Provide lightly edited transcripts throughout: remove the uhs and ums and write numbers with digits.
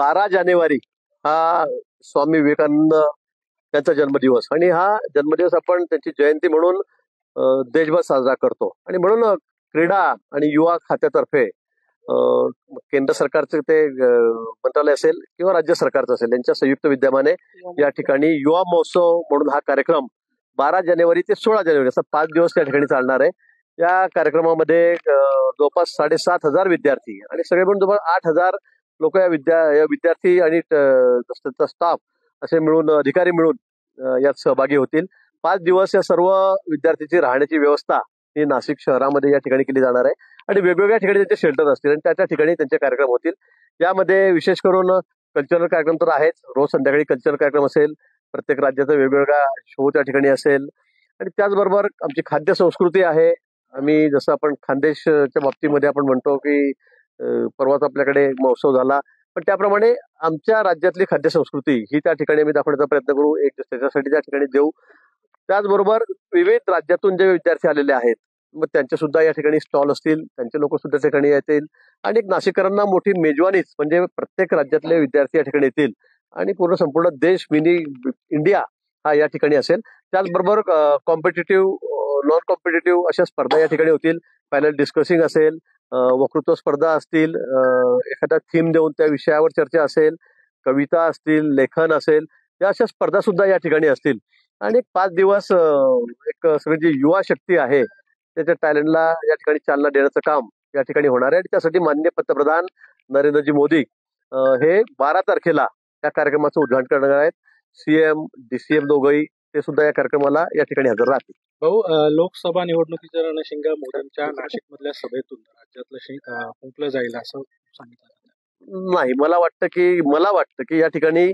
12 जानेवारी हा स्वामी विवेकानंद त्यांचा जन्मदिवस आणि हा जन्मदिवस आपण त्यांची जयंती म्हणून देशभर साजरा करतो. आणि म्हणून क्रीडा आणि युवा खात्यातर्फे केंद्र सरकारचे ते मंत्रालय असेल किंवा राज्य सरकारचं असेल यांच्या संयुक्त विद्यमाने या ठिकाणी युवा महोत्सव म्हणून हा कार्यक्रम 12 जानेवारी ते 16 जानेवारी असा 5 दिवस त्या ठिकाणी चालणार आहे. या कार्यक्रमामध्ये जवळपास 7,500 विद्यार्थी आणि सगळे मिळून जवळपास 8,000 लोक या विद्यार्थी आणि त्यांचा स्टाफ असे मिळून अधिकारी मिळून यात सहभागी होतील. 5 दिवस या सर्व विद्यार्थ्यांची राहण्याची व्यवस्था ही नाशिक शहरामध्ये या ठिकाणी केली जाणार आहे आणि वेगवेगळ्या ठिकाणी त्यांचे शेल्टर असतील आणि त्या ठिकाणी त्यांचे कार्यक्रम होतील. यामध्ये विशेष करून कल्चरल कार्यक्रम तर आहेच. रोज संध्याकाळी कल्चरल कार्यक्रम असेल, प्रत्येक राज्याचा वेगवेगळा शो त्या ठिकाणी असेल आणि त्याचबरोबर आमची खाद्य संस्कृती आहे. आम्ही जसं आपण खानदेशच्या बाबतीमध्ये आपण म्हणतो की परवाच आपल्याकडे महोत्सव झाला, पण त्याप्रमाणे आमच्या राज्यातली खाद्य संस्कृती ही त्या ठिकाणी आम्ही दाखवण्याचा प्रयत्न करू, एक त्याच्यासाठी त्या ठिकाणी देऊ. त्याचबरोबर विविध राज्यातून जे विद्यार्थी आलेले आहेत मग त्यांचे सुद्धा या ठिकाणी स्टॉल असतील, त्यांचे लोक सुद्धा त्या ठिकाणी येतील आणि एक नाशिककरांना मोठी मेजवानीच म्हणजे प्रत्येक राज्यातले विद्यार्थी या ठिकाणी येतील आणि संपूर्ण देश मिनी इंडिया हा या ठिकाणी असेल. त्याचबरोबर कॉम्पिटेटिव्ह, नॉन कॉम्पिटेटिव्ह अशा स्पर्धा या ठिकाणी होतील. पॅनल डिस्कसिंग असेल, वक्तृत्व स्पर्धा असतील, एखादा थीम देऊन त्या विषयावर चर्चा असेल, कविता असतील, लेखन असेल, या अशा स्पर्धा सुद्धा या ठिकाणी असतील. आणि 5 दिवस एक सगळी जी युवा शक्ती आहे त्याच्या टॅलेंटला या ठिकाणी चालना देण्याचं काम या ठिकाणी होणार आहे आणि त्यासाठी माननीय पंतप्रधान नरेंद्रजी मोदी हे 12 तारखेला त्या कार्यक्रमाचं उद्घाटन करणार आहेत. सीएम, DCM दोघंही ते सुद्धा या कार्यक्रमाला या ठिकाणी हजर राहतील. भाऊ, लोकसभा निवडणुकीच्या रणशिंगा मोदींच्या नाशिकमधल्या सभेतून राज्यातलं फुंकलं जाईल असं सांगितलं नाही. मला वाटतं की या ठिकाणी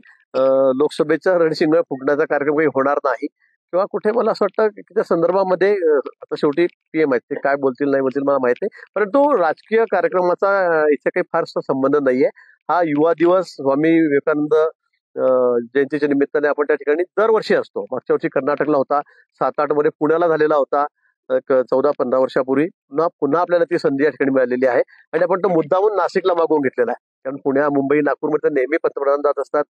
लोकसभेचा रणशिंग फुंकण्याचा कार्यक्रम काही होणार नाही किंवा कुठे मला असं वाटतं की त्या संदर्भामध्ये आता शेवटी PM आहेत, ते काय बोलतील नाही बोलतील मला माहित नाही, परंतु राजकीय कार्यक्रमाचा इथे काही फारसा संबंध नाहीये. हा युवा दिवस स्वामी विवेकानंद जयंतीच्या निमित्ताने आपण त्या ठिकाणी दरवर्षी असतो. मागच्या वर्षी कर्नाटकला होता, 7-8 मध्ये पुण्याला झालेला होता, एक 14-15 वर्षापूर्वी. पुन्हा आपल्याला ती संधी या ठिकाणी मिळालेली आहे आणि आपण तो मुद्दामून नाशिकला मागवून घेतलेला आहे. कारण पुण्या, मुंबई, नागपूरमध्ये नेहमी पंतप्रधान जात असतात,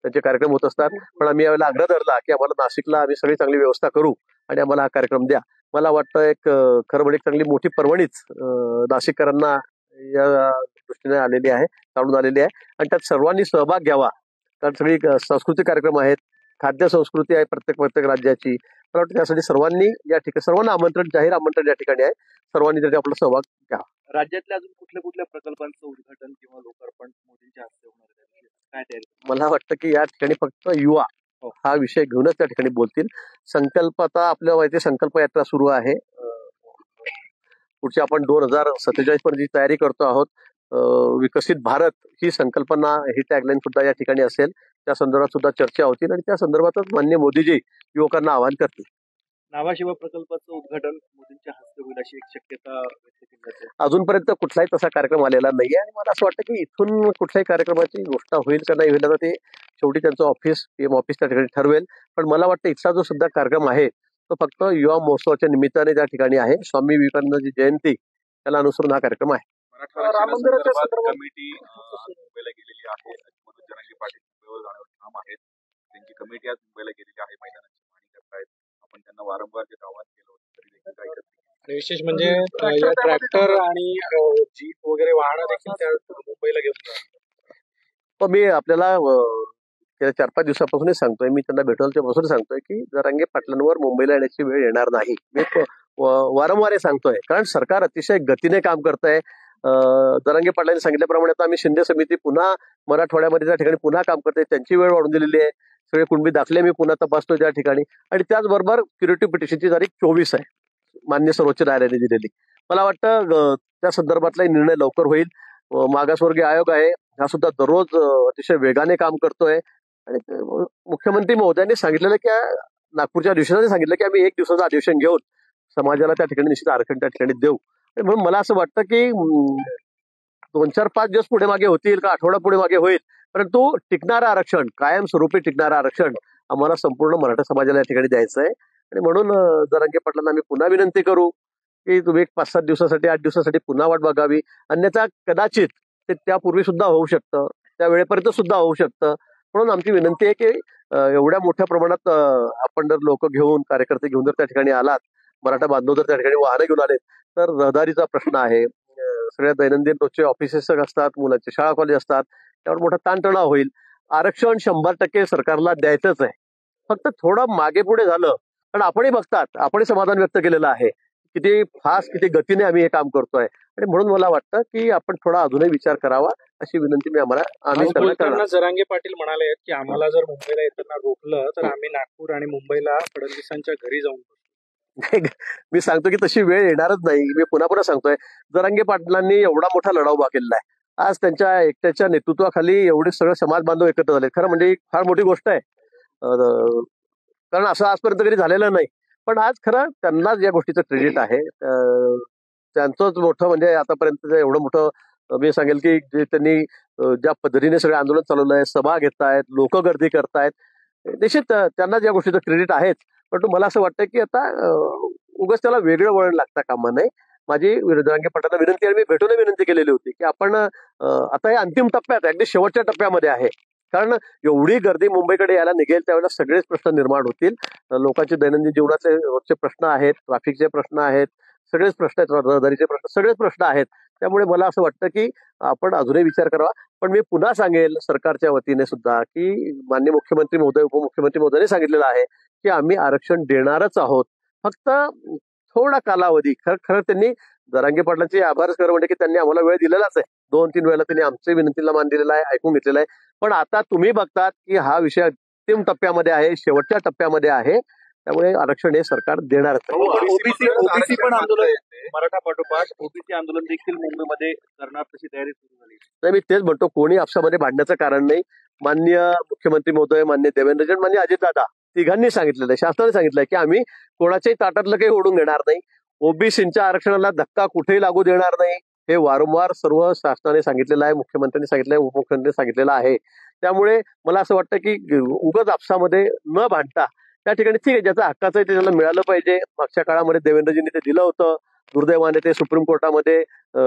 त्यांचे कार्यक्रम होत असतात, पण आम्ही यावेळेला आग्रह धरला की आम्हाला नाशिकला आम्ही सगळी चांगली व्यवस्था करू आणि आम्हाला हा कार्यक्रम द्या. मला वाटतं एक खरं म्हणजे चांगली मोठी पर्वणीच नाशिककरांना या दृष्टीने आलेली आहे, काढून आलेली आहे आणि त्यात सर्वांनी सहभाग घ्यावा. कारण सगळी सांस्कृतिक कार्यक्रम आहेत, खाद्य संस्कृती आहे प्रत्येक राज्याची. मला वाटतं त्यासाठी सर्वांनी या ठिकाणी सर्वांना जाहीर आमंत्रण या ठिकाणी आहे, सर्वांनी त्यासाठी आपला सहभाग घ्यावा. राज्यातल्या अजून कुठल्या प्रकल्पांचं उद्घाटन किंवा लोकार्पण मोदींच्या हस्ते होणार आहे, काय तयारी? मला वाटतं की या ठिकाणी फक्त युवा हा विषय घेऊनच त्या ठिकाणी बोलतील. संकल्प आता आपल्याला माहिती संकल्प यात्रा सुरू आहे. पुढची आपण 2047 पर्यंत जी तयारी करतो आहोत, विकसित भारत ही संकल्पना, ही टॅगलाईन सुद्धा या ठिकाणी असेल. त्या संदर्भात सुद्धा चर्चा होतील आणि त्या संदर्भातच माननीय मोदीजी युवकांना आवाहन करतील. नावाशिवा प्रकल्पाचं उद्घाटन मोदींच्या हस्ते होईल अशी एक शक्यता व्यक्त केली जाते. अजूनपर्यंत कुठलाही तसा कार्यक्रम आलेला नाहीये आणि मला असं वाटतं की इथून कुठल्याही कार्यक्रमाची घोषणा होईल का नाही होईल आता ते शेवटी त्यांचं ऑफिस, PM ऑफिस त्या ठिकाणी ठरवेल. पण मला वाटतं इथला जो सुद्धा कार्यक्रम आहे तो फक्त युवा महोत्सवाच्या निमित्ताने त्या ठिकाणी आहे. स्वामी विवेकानंदची जयंती त्याला अनुसरून हा कार्यक्रम आहे. कमिटी मुंबईला गेलेली आहे, मनोज जरांगे पाटील मुंबईवर जाण्यावर ठाम आहेत. त्यांची कमिटी आज मुंबईला गेलेली आहे, मैदानाची पाहणी करतायत. आपण त्यांना वारंवार जे आवाहन केलं होतं तरी देखील काय करत नाही. विशेष म्हणजे या ट्रॅक्टर आणि जीप वगैरे वाहनं देखील त्या मुंबईला घेऊन जातात. पण मी आपल्याला गेल्या 4-5 दिवसापासूनच सांगतोय, मी त्यांना भेटवल्यापासून सांगतोय की जरांगे पाटलांवर मुंबईला येण्याची वेळ येणार नाही. मी वारंवार सांगतोय कारण सरकार अतिशय गतीने काम करत आहे. जरांगे पाटलांनी सांगितल्याप्रमाणे आता आम्ही शिंदे समिती पुन्हा मराठवाड्यामध्ये त्या ठिकाणी पुन्हा काम करते, त्यांची वेळ वाढून दिलेली आहे. सगळे कुणबी दाखले मी पुन्हा तपासतोय त्या ठिकाणी आणि त्याचबरोबर क्युरेटिव्ह पिटिशनची तारीख 24 आहे मान्य सर्वोच्च न्यायालयाने दिलेली. मला वाटतं त्या संदर्भातला निर्णय लवकर होईल. मागासवर्गीय आयोग आहे, हा सुद्धा दररोज अतिशय वेगाने काम करतोय आणि मुख्यमंत्री महोदयांनी सांगितलेलं की नागपूरच्या अधिवेशनाने सांगितलं की आम्ही 1 दिवसाचं अधिवेशन घेऊन समाजाला त्या ठिकाणी निश्चित आरक्षण त्या ठिकाणी देऊ. म्हणून मला असं वाटतं की 2-4-5 दिवस पुढे मागे होतील का आठवडा पुढे मागे होईल, परंतु टिकणारं आरक्षण, कायमस्वरूपी टिकणारं आरक्षण आम्हाला संपूर्ण मराठा समाजाला या ठिकाणी द्यायचं आहे. आणि म्हणून जरांगे पाटलांना आम्ही पुन्हा विनंती करू की तुम्ही 5-7 दिवसासाठी 8 दिवसासाठी पुन्हा वाट बघावी, अन्यथा कदाचित ते त्यापूर्वी सुद्धा होऊ शकतं. त्या वेळेपर्यंत सुद्धा होऊ शकतं. म्हणून आमची विनंती आहे की एवढ्या मोठ्या प्रमाणात आपण जर लोक घेऊन कार्यकर्ते घेऊन जर त्या ठिकाणी आलात, मराठा बांधव जर त्या ठिकाणी वाहनं घेऊन आलेत, तर रहदारीचा प्रश्न आहे, सगळ्या दैनंदिन रोजचे ऑफिसेस असतात, मुलांचे शाळा कॉलेज असतात, त्यावर मोठा ताणतणाव होईल. आरक्षण 100% सरकारला द्यायचंच आहे. फक्त थोडं मागे पुढे झालं, पण आपणही बघतात, आपणही समाधान व्यक्त केलेलं आहे, किती फास्ट किती गतीने आम्ही हे काम करतोय. आणि म्हणून मला वाटतं की आपण थोडा अजूनही विचार करावा, अशी विनंती आम्ही आज सगळ्यांना बोलताना करणार. जरांगे पाटील म्हणाले आहेत की आम्हाला जर मुंबईला येताना रोखलं तर आम्ही नागपूर आणि मुंबईला फडणवीसांच्या घरी जाऊन बसू. मी सांगतो की तशी वेळ येणारच नाही. मी पुन्हा पुन्हा सांगतोय, जरांगे पाटलांनी एवढा मोठा लढा उभा केलेला आहे. आज त्यांच्या एकट्याच्या नेतृत्वाखाली एवढे सगळे समाज बांधव एकत्र झाले. खरं म्हणजे ही फार मोठी गोष्ट आहे, कारण असं आजपर्यंत कधी झालेलं नाही. पण आज खरं त्यांनाच या गोष्टीचं क्रेडिट आहे. त्यांचंच मोठं म्हणजे आतापर्यंत एवढं मोठं मी सांगेल की जे त्यांनी ज्या पद्धतीने सगळे आंदोलन चालवलंय, सभा घेतायत, लोक गर्दी करतायत, निश्चित त्यांनाच या गोष्टीचं क्रेडिट आहेच. परंतु मला असं वाटतं की आता उगाच त्याला वेगळं वळण लागता कामा नये. माझी जरांगे पाटलांना विनंती आहे, मी भेटून विनंती केलेली होती की आपण आता हे अंतिम टप्प्यात अगदी शेवटच्या टप्प्यामध्ये आहे. कारण एवढी गर्दी मुंबईकडे यायला निघेल त्यावेळेला सगळेच प्रश्न निर्माण होतील. लोकांचे दैनंदिन जीवनाचे रोजचे प्रश्न आहेत, ट्रॅफिकचे प्रश्न आहेत, सगळेच प्रश्न आहेत, रहदारीचे प्रश्न, सगळेच प्रश्न आहेत. त्यामुळे मला असं वाटतं की आपण अजूनही विचार करावा. पण मी पुन्हा सांगेल सरकारच्या वतीने सुद्धा की माननीय मुख्यमंत्री महोदय, उपमुख्यमंत्री महोदयांनी सांगितलेलं आहे की आम्ही आरक्षण देणारच आहोत. फक्त थोडा कालावधी. खरं त्यांनी जरांगे पाटलांचे आभार खरं म्हणजे की त्यांनी आम्हाला वेळ दिलेलाच आहे. 2-3 वेळेला त्यांनी आमच्या विनंतीला मान दिलेला आहे, ऐकून घेतलेला आहे. पण आता तुम्ही बघतात की हा विषय अंतिम टप्प्यामध्ये आहे, शेवटच्या टप्प्यामध्ये आहे. त्यामुळे आरक्षण हे सरकार देणारच आहे. ओबीसी पण आंदोलन, मराठा पाठोपाठ ओबीसी आंदोलन देखील मुंबईमध्ये करणार तशी तयारी सुरू झाली. नाही, मी तेच म्हणतो, कोणी आपसामध्ये भांडण्याचं कारण नाही. माननीय मुख्यमंत्री महोदय, मान्य देवेंद्रजी, मान्य अजितदादा तिघांनी सांगितलेलं आहे, शासनाने सांगितलंय की आम्ही कोणाच्याही ताटातलं काही ओढून घेणार नाही. ओबीसींच्या आरक्षणाला धक्का कुठेही लागू देणार नाही. हे वारंवार सर्व शासनाने सांगितलेलं आहे, मुख्यमंत्र्यांनी सांगितलंय, उपमुख्यमंत्र्यांनी सांगितलेलं आहे. त्यामुळे मला असं वाटतं की उगाच आपसामध्ये न भांडता त्या ठिकाणी ठीक आहे, ज्याचं हक्काचं आहे ते त्याला मिळालं पाहिजे. मागच्या काळामध्ये देवेंद्रजींनी ते दिलं होतं. दुर्दैवाने ते सुप्रीम कोर्टामध्ये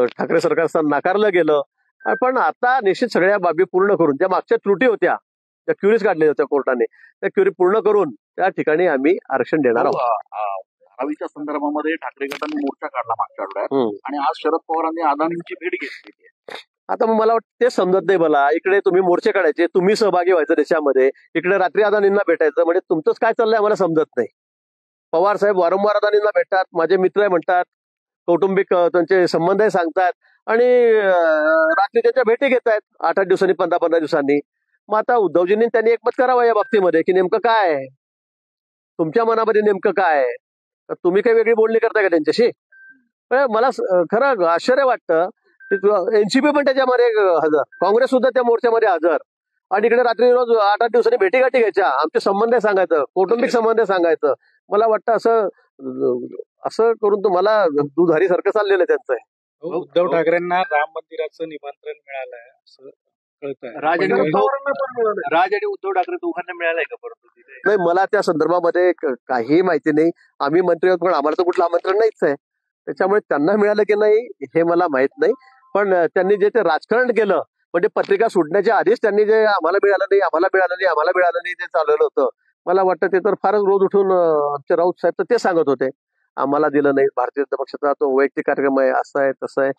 ठाकरे सरकार असताना नाकारलं गेलं. पण आता निश्चित सगळ्या बाबी पूर्ण करून, ज्या मागच्या त्रुटी होत्या, त्या क्युरीज काढलेल्या होत्या कोर्टाने, त्या क्युरी पूर्ण करून त्या ठिकाणी आम्ही आरक्षण देणार आहोत. धारावीच्या संदर्भामध्ये ठाकरे गटाने मोर्चा काढला मागच्या आठवड्यात आणि आज शरद पवारांनी अदानींची भेट घेतली. आता मग मला वाटतं ते समजत नाही. मला इकडे तुम्ही मोर्चे काढायचे, तुम्ही सहभागी व्हायचं देशामध्ये, इकडे रात्री अदानींना भेटायचं, म्हणजे तुमचंच काय चाललंय आम्हाला समजत नाही. पवार साहेब वारंवार अदानींना भेटतात, माझे मित्र आहे म्हणतात, कौटुंबिक त्यांचे संबंध आहे सांगतात, आणि रात्री त्यांच्या भेटी घेत आहेत 8-8 दिवसांनी, 15-15 दिवसांनी. मग आता उद्धवजींनी त्यांनी एकमत करावं या बाबतीमध्ये की नेमकं काय आहे, तुमच्या मनामध्ये नेमकं काय आहे. तुम्ही काही वेगळी बोलणी करताय का त्यांच्याशी? मला खरं आश्चर्य वाटतं की एनसीपी पण त्याच्यामध्ये हजर, काँग्रेस सुद्धा त्या मोर्चामध्ये हजर, आणि इकडे रात्री रोज 8-8 दिवसांनी भेटीगाठी घ्यायच्या, आमचे संबंध सांगायचं, कौटुंबिक संबंध सांगायचं. मला वाटतं असं करून तुम्हाला दुधारी सारखं चाललेलं आहे त्यांचं. उद्धव ठाकरेंना राम मंदिराचं निमंत्रण मिळालंय असं कळतंय. राज आणि उद्धव ठाकरे दोघांना मिळालंय का? परंतु नाही, मला त्या संदर्भामध्ये काही माहिती नाही. आम्ही मंत्री आहोत, पण आम्हाला तर कुठलं आमंत्रण नाहीच आहे. त्याच्यामुळे त्यांना मिळालं की नाही हे मला माहित नाही. पण त्यांनी जे ते राजकारण केलं, म्हणजे पत्रिका सुटण्याच्या आधीच त्यांनी जे आम्हाला मिळालं नाही, आम्हाला मिळालं नाही, आम्हाला मिळालं नाही, ते चालवलं होतं. मला वाटतं ते तर फारच रोज उठून आमचे राऊत साहेब तर ते सांगत होते, आम्हाला दिलं नाही, भारतीय जनता पक्षाचा तो वैयक्तिक कार्यक्रम आहे, असं आहे तसं आहे.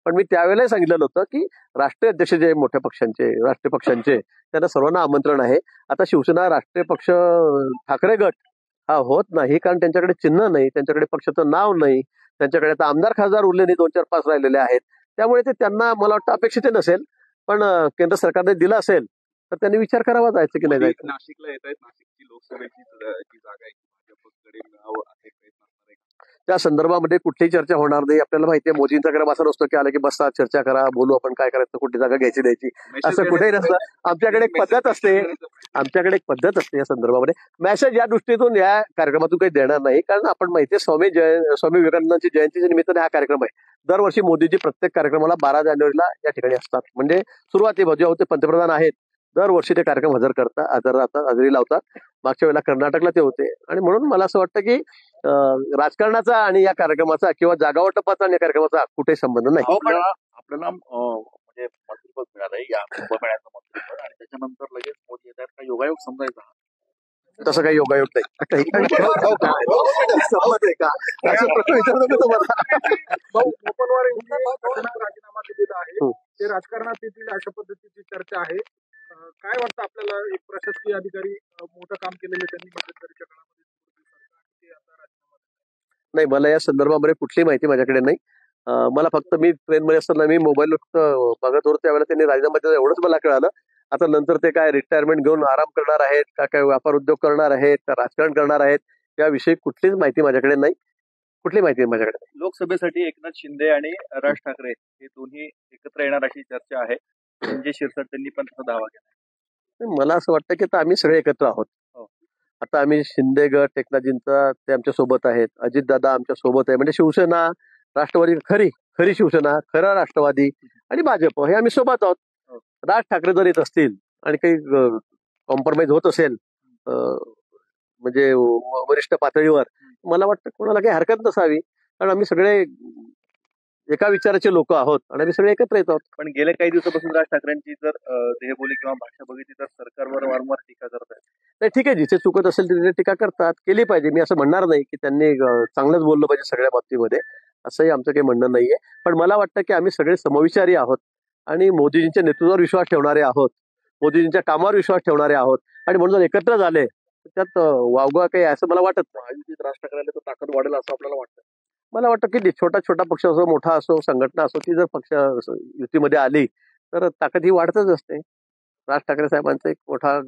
पण मी त्यावेळेला सांगितलेलं होतं की राष्ट्रीय अध्यक्ष जे मोठ्या पक्षांचे, राष्ट्रीय पक्षांचे, त्यांना सर्वांना आमंत्रण आहे. आता शिवसेना राष्ट्रीय पक्ष ठाकरे गट हा होत नाही, कारण त्यांच्याकडे चिन्ह नाही, त्यांच्याकडे पक्षाचं नाव नाही, त्यांच्याकडे आता आमदार खासदार उरले नाही, 2-4-5 राहिलेले आहेत. त्यामुळे ते त्यांना मला वाटतं अपेक्षित नसेल. पण केंद्र सरकारने दिलं असेल तर त्यांनी विचार करावा जायचं की नाही जायचं. नाशिकला येत आहेत, नाशिकची लोकसभेची जी जागा आहे भाजपकडे मिळावं असे प्रयत्न असणार आहे. त्या संदर्भामध्ये कुठलीही चर्चा होणार नाही. आपल्याला माहिती आहे, मोदींचा क्रम असा नसतो की आलं की बसा चर्चा करा, बोलू आपण काय करायचं, कुठली जागा घ्यायची द्यायची, असं कुठेही नसतं. आमच्याकडे एक पद्धत असते, या संदर्भामध्ये मेसेज या दृष्टीतून या कार्यक्रमातून काही देणार नाही. कारण आपण माहितीये, स्वामी विवेकानंदांची जयंतीच्या निमित्ताने हा कार्यक्रम आहे. दरवर्षी मोदीजी प्रत्येक कार्यक्रमाला 12 जानेवारीला या ठिकाणी असतात. म्हणजे सुरुवातीला जेव्हा ते पंतप्रधान आहेत, दरवर्षी ते कार्यक्रम हजेरी लावतात. मागच्या वेळेला कर्नाटकला ते होते. आणि म्हणून मला असं वाटतं की राजकारणाचा आणि या कार्यक्रमाचा किंवा जागा वाटपाचा आणि या कार्यक्रमाचा कुठेही संबंध नाही. आपल्याला म्हणजे मंत्रिपद मिळालंय, या कुंभमेळ्याचं मंत्रिपद, आणि त्याच्यानंतर लगेच मोदी येतात का योगायोग समजायचा हा? तसं काही योगायोग नाही. सहमत आहे का असे प्रश्न विचारतो मी तुम्हाला. भाऊ ओपनवार यांनी अचानक राजीनामा दिलेला आहे, ते राजकारणात येतील अशा पद्धतीची चर्चा आहे. काय वाटतं आपल्याला, एक प्रशासकीय अधिकारी मोठं काम केलेलं त्यांनी मध्यंतरीच्या काळामध्ये ते आता राजीनामा देतात? नाही, मला या संदर्भामध्ये कुठली माहिती माझ्याकडे नाही. मला फक्त मी ट्रेनमध्ये असताना मी मोबाईल फक्त बघत होतो, त्यावेळेला त्यांनी राजीनामा दिला एवढंच मला कळालं. आता नंतर ते काय रिटायरमेंट घेऊन आराम करणार आहेत का, काय व्यापार उद्योग करणार आहेत का, राजकारण करणार आहेत, याविषयी कुठलीच माहिती माझ्याकडे नाही. कुठली माहिती माझ्याकडे नाही. लोकसभेसाठी एकनाथ शिंदे आणि राज ठाकरे हे दोन्ही एकत्र येणार अशी चर्चा आहे. संजय शिरसाट त्यांनी पण तसा दावा केला. मला असं वाटतं की आता आम्ही सगळे एकत्र आहोत. आता आम्ही शिंदे गट, एकनाथजींचा ते आमच्या सोबत आहेत, अजितदादा आमच्या सोबत आहे. म्हणजे शिवसेना, राष्ट्रवादी, खरी शिवसेना, खरा राष्ट्रवादी आणि भाजप हे आम्ही सोबत आहोत. राज ठाकरे जर येत असतील आणि काही कॉम्प्रोमाइज होत असेल म्हणजे वरिष्ठ पातळीवर, मला वाटतं कोणाला काही हरकत नसावी, कारण आम्ही सगळे एका विचाराचे लोक आहोत आणि आम्ही सगळे एकत्र येत आहोत. पण गेल्या काही दिवसापासून राज ठाकरेंची जर देहबोली किंवा भाषा बघितली तर सरकारवर वारंवार टीका करत आहेत. नाही, ठीक आहे, जिथे चुकत असेल तिथे टीका करतात, केली पाहिजे. मी असं म्हणणार नाही की त्यांनी चांगलंच बोललं पाहिजे सगळ्या बाबतीमध्ये, असंही आमचं काही म्हणणं नाहीये. पण मला वाटतं की आम्ही सगळे समविचारी आहोत आणि मोदीजींच्या नेतृत्वावर विश्वास ठेवणारे आहोत, मोदीजींच्या कामावर विश्वास ठेवणारे आहोत, आणि म्हणून जर एकत्र झाले तर त्यात वावगा काही असं मला वाटत नाही. महायुतीत राज ठाकरेंना तर ताकद वाढेल असं आपल्याला वाटतं. मला वाटतं की छोटा पक्ष असो, मोठा असो, संघटना असो, ती जर पक्ष युतीमध्ये आली तर ताकद ही वाढतच असते. राज ठाकरे साहेबांचा एक मोठा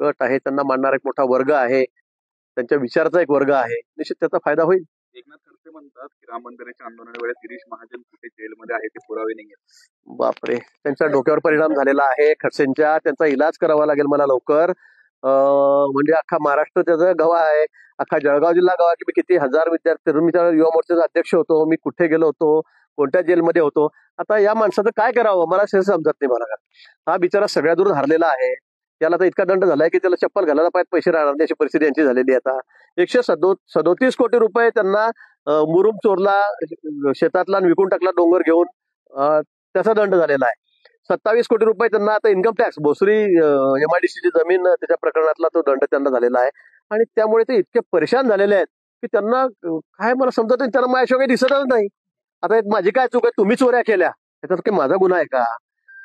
गट आहे, त्यांना मानणारा एक मोठा वर्ग आहे, त्यांच्या विचाराचा एक वर्ग आहे, निश्चित त्याचा फायदा होईल. एकनाथ खडसे म्हणतात की राम मंदिराच्या आंदोलनावेळेस गिरीश महाजन कुठे जेलमध्ये आहे ते पुरावे नाही आहेत. बापरे, त्यांच्या डोक्यावर परिणाम झालेला आहे खडसेंच्या. त्यांचा इलाज करावा लागेल मला लवकर. म्हणजे अख्खा महाराष्ट्र त्याचा गवा आहे, अख्खा जळगाव जिल्हा गवा की मी किती हजार विद्यार्थी, मी त्या युवा मोर्चाचा अध्यक्ष होतो, मी कुठे गेलो होतो, कोणत्या जेलमध्ये होतो. आता या माणसाचं काय करावं मला हे समजत नाही मला. हा बिचारा सगळ्या दूर हरलेला आहे, त्याला तर इतका दंड झालाय की त्याला चप्पल घालायला पाहिजे पैसे राहणार नाही अशी परिस्थिती यांची झालेली आहे. आता 137 कोटी रुपये त्यांना मुरुम चोरला, शेतातला विकून टाकला डोंगर घेऊन, त्याचा दंड झालेला आहे. 27 कोटी रुपये त्यांना आता इन्कम टॅक्स, भोसरी MIDC ची जमीन त्याच्या प्रकरणातला तो दंड त्यांना झालेला आहे. आणि त्यामुळे ते इतके परेशान झालेले आहेत की त्यांना काय मला समजत नाही, त्यांना माझ्याशिवाय काही दिसतच नाही. आता एक माझी काय चूक आहे, तुम्ही चोऱ्या केल्या, त्याच्यात काही माझा गुन्हा आहे का?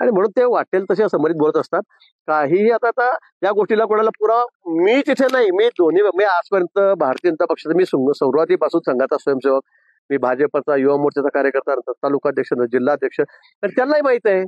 आणि म्हणून ते वाटेल तसे असंमरित बोलत असतात काहीही. आता या गोष्टीला कोणाला पुरावा मी तिथे नाही. मी आजपर्यंत भारतीय जनता पक्षाचा मी सुरुवातीपासून संघाचा स्वयंसेवक, मी भाजपचा युवा मोर्चाचा कार्यकर्ता, तालुकाध्यक्ष, जिल्हाध्यक्ष, आणि त्यांनाही माहित आहे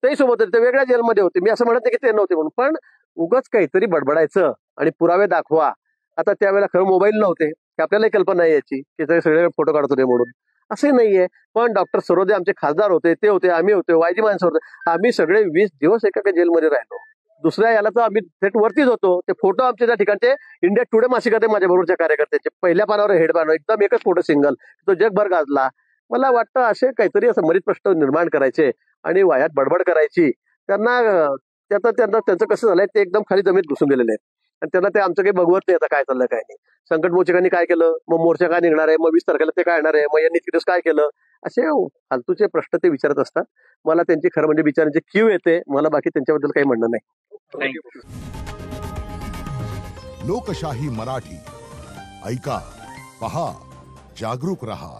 तेही सोबत होते, ते वेगळ्या जेलमध्ये होते. मी असं म्हणत नाही की ते नव्हते म्हणून, पण उगाच काहीतरी बडबडायचं आणि पुरावे दाखवा. आता त्यावेळेला खरं मोबाईल नव्हते की आपल्यालाही कल्पना आहे याची की ते सगळे फोटो काढत होते म्हणून, असंही नाहीये. पण डॉक्टर सरोदे आमचे खासदार होते, ते होते, आम्ही होतो, वायजी माणसं होते, आम्ही सगळे 20 दिवस एका जेलमध्ये राहिलो. दुसऱ्या याला तर आम्ही थेट वरतीच होतो. ते फोटो आमचे त्या ठिकाणचे इंडिया टुडे मासिकात माझ्या बरोबरच्या कार्यकर्त्याचे पहिल्या पानावर हेड पानावर एकदम एकच फोटो सिंगल, तो जगभर गाजला. मला वाटतं असे काहीतरी असं मरीत प्रश्न निर्माण करायचे आणि वायात बडबड करायची. त्यांचं कसं झालंय, ते एकदम खाली जमीत घुसून गेलेले आहेत आणि त्यांना ते आमचं काही बघवत नाही आता काय चाललं काय नाही. संकट मोर्चकांनी काय केलं, मग मोर्चा काय निघणार आहे, मग 20 तारखेला ते काय येणार आहे, मग यांनी तिथेच काय केलं, असे फालतूचे प्रश्न ते विचारत असतात. मला त्यांची खरं म्हणजे विचारांची कीव येते. मला बाकी त्यांच्याबद्दल काही म्हणणं नाही. लोकशाही मराठी ऐका, पहा, जागरूक रहा.